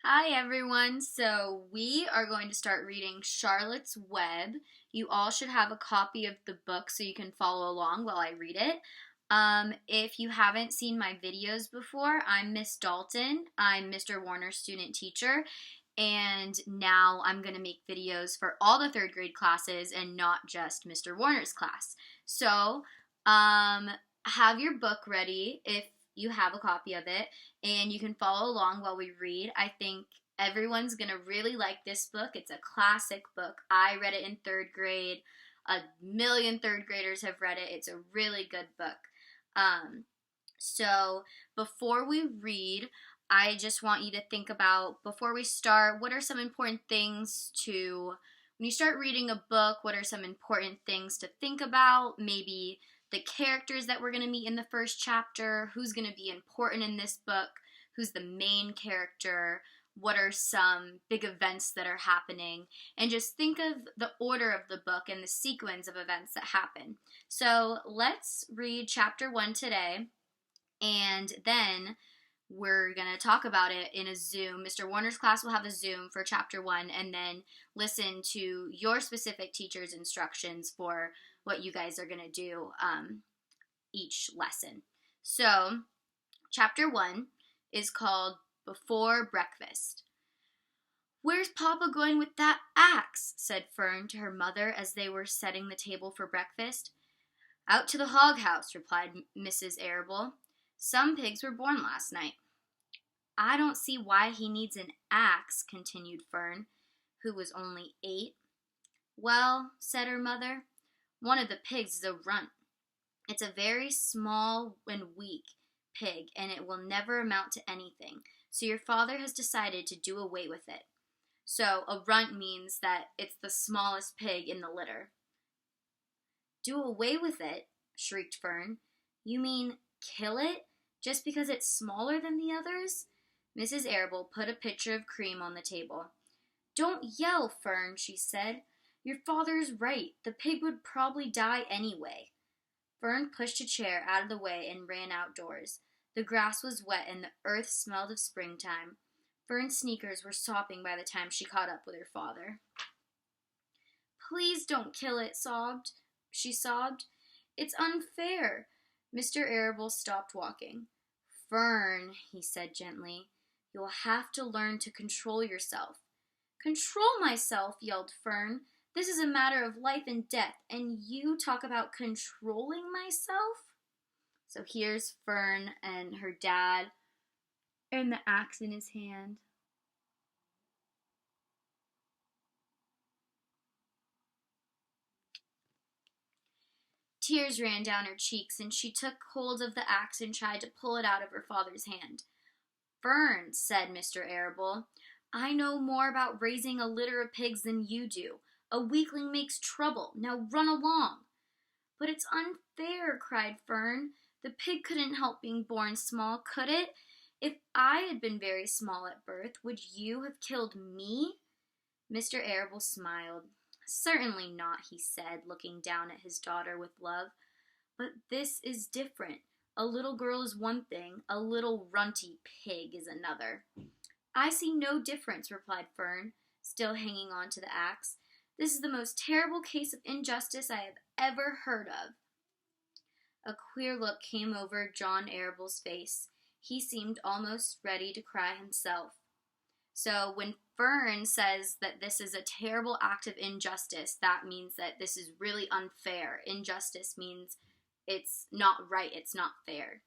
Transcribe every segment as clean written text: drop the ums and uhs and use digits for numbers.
Hi everyone. So we are going to start reading Charlotte's Web. You all should have a copy of the book so you can follow along while I read it. If you haven't seen my videos before, I'm Miss Dalton. I'm Mr. Warner's student teacher, and now I'm going to make videos for all the third grade classes and not just Mr. Warner's class. So, have your book ready if you have a copy of it, and you can follow along while we read. I think everyone's going to really like this book. It's a classic book. I read it in third grade. A million third graders have read it. It's a really good book. So before we read, I just want you to think about, before we start, what are some important things to, when you start reading a book, what are some important things to think about? Maybe the characters that we're going to meet in the first chapter, who's going to be important in this book, who's the main character, what are some big events that are happening, and just think of the order of the book and the sequence of events that happen. So let's read chapter 1 today, and then we're going to talk about it in a Zoom. Mr. Warner's class will have a Zoom for chapter 1, and then listen to your specific teacher's instructions for what you guys are going to do each lesson. So, chapter 1 is called Before Breakfast. "Where's Papa going with that axe?" said Fern to her mother as they were setting the table for breakfast. "Out to the hog house," replied Mrs. Arable. "Some pigs were born last night." "I don't see why he needs an axe," continued Fern, who was only 8. "Well," said her mother, "one of the pigs is a runt. It's a very small and weak pig, and it will never amount to anything, so your father has decided to do away with it." So a runt means that it's the smallest pig in the litter. "Do away with it?" shrieked Fern. "You mean kill it, just because it's smaller than the others?" Mrs. Arable put a pitcher of cream on the table. "Don't yell, Fern," she said. "Your father is right. The pig would probably die anyway." Fern pushed a chair out of the way and ran outdoors. The grass was wet and the earth smelled of springtime. Fern's sneakers were sopping by the time she caught up with her father. "Please don't kill it," she sobbed. "It's unfair." Mr. Arable stopped walking. "Fern," he said gently, "you'll have to learn to control yourself." "Control myself?" yelled Fern. "This is a matter of life and death, and you talk about controlling myself?" So here's Fern and her dad and the axe in his hand. Tears ran down her cheeks, and she took hold of the axe and tried to pull it out of her father's hand. "Fern," said Mr. Arable, "I know more about raising a litter of pigs than you do. A weakling makes trouble. Now run along." "But it's unfair," cried Fern. "The pig couldn't help being born small, could it? If I had been very small at birth, would you have killed me?" Mr. Arable smiled. "Certainly not," he said, looking down at his daughter with love. "But this is different. A little girl is one thing, a little runty pig is another." "I see no difference," replied Fern, still hanging on to the axe. "This is the most terrible case of injustice I have ever heard of." A queer look came over John Arable's face. He seemed almost ready to cry himself. So when Fern says that this is a terrible act of injustice, that means that this is really unfair. Injustice means it's not right, it's not fair.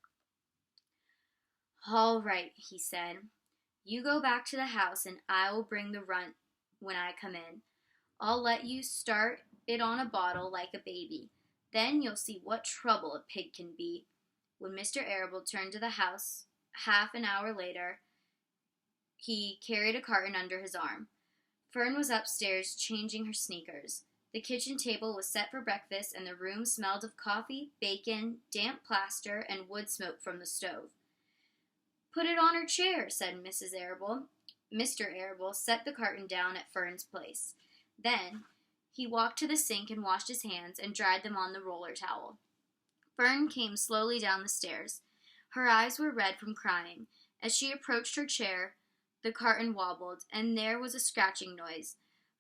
"All right," he said. "You go back to the house and I will bring the runt when I come in. I'll let you start it on a bottle like a baby. Then you'll see what trouble a pig can be." When Mr. Arable turned to the house half an hour later, he carried a carton under his arm. Fern was upstairs changing her sneakers. The kitchen table was set for breakfast, and the room smelled of coffee, bacon, damp plaster, and wood smoke from the stove. "Put it on her chair," said Mrs. Arable. Mr. Arable set the carton down at Fern's place. Then he walked to the sink and washed his hands and dried them on the roller towel. Fern came slowly down the stairs. Her eyes were red from crying. As she approached her chair, The carton wobbled, and there was a scratching noise.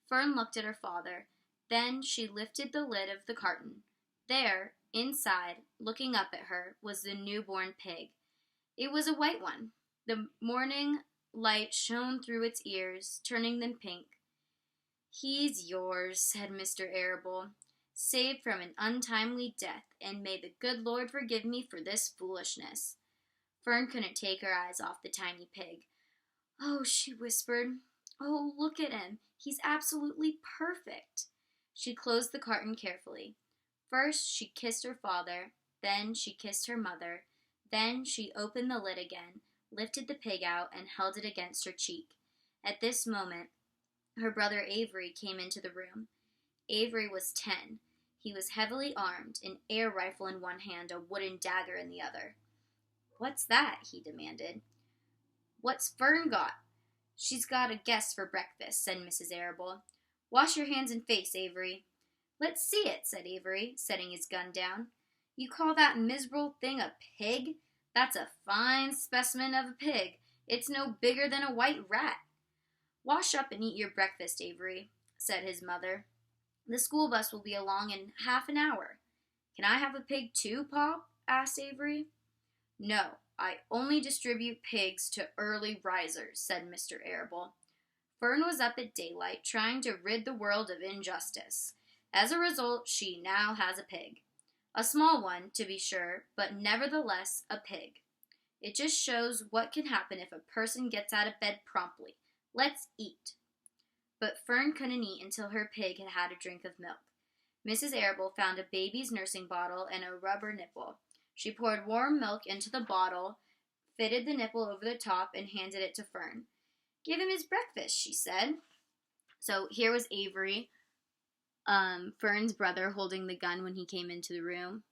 Fern looked at her father. Then she lifted the lid of the carton. There, inside, looking up at her, was the newborn pig. It was a white one. The morning light shone through its ears, turning them pink. "He's yours," said Mr. Arable, "saved from an untimely death, and may the good Lord forgive me for this foolishness." Fern couldn't take her eyes off the tiny pig. "Oh," she whispered. "Oh, look at him. He's absolutely perfect." She closed the carton carefully. First she kissed her father, then she kissed her mother, then she opened the lid again, lifted the pig out, and held it against her cheek. At this moment, her brother Avery came into the room. Avery was 10. He was heavily armed, an air rifle in one hand, a wooden dagger in the other. "What's that?" he demanded. "What's Fern got?" "She's got a guest for breakfast," said Mrs. Arable. "Wash your hands and face, Avery." "Let's see it," said Avery, setting his gun down. "You call that miserable thing a pig? That's a fine specimen of a pig. It's no bigger than a white rat." "Wash up and eat your breakfast, Avery," said his mother. "The school bus will be along in half an hour." "Can I have a pig too, Pop?" asked Avery. "No, I only distribute pigs to early risers," said Mr. Arable. Fern was up at daylight trying to rid the world of injustice. As a result, she now has a pig. A small one, to be sure, but nevertheless a pig. It just shows what can happen if a person gets out of bed promptly. Let's eat. But Fern couldn't eat until her pig had had a drink of milk. Mrs. Arable found a baby's nursing bottle and a rubber nipple. She poured warm milk into the bottle, fitted the nipple over the top, and handed it to Fern. "Give him his breakfast," she said. So here was Avery, Fern's brother, holding the gun when he came into the room.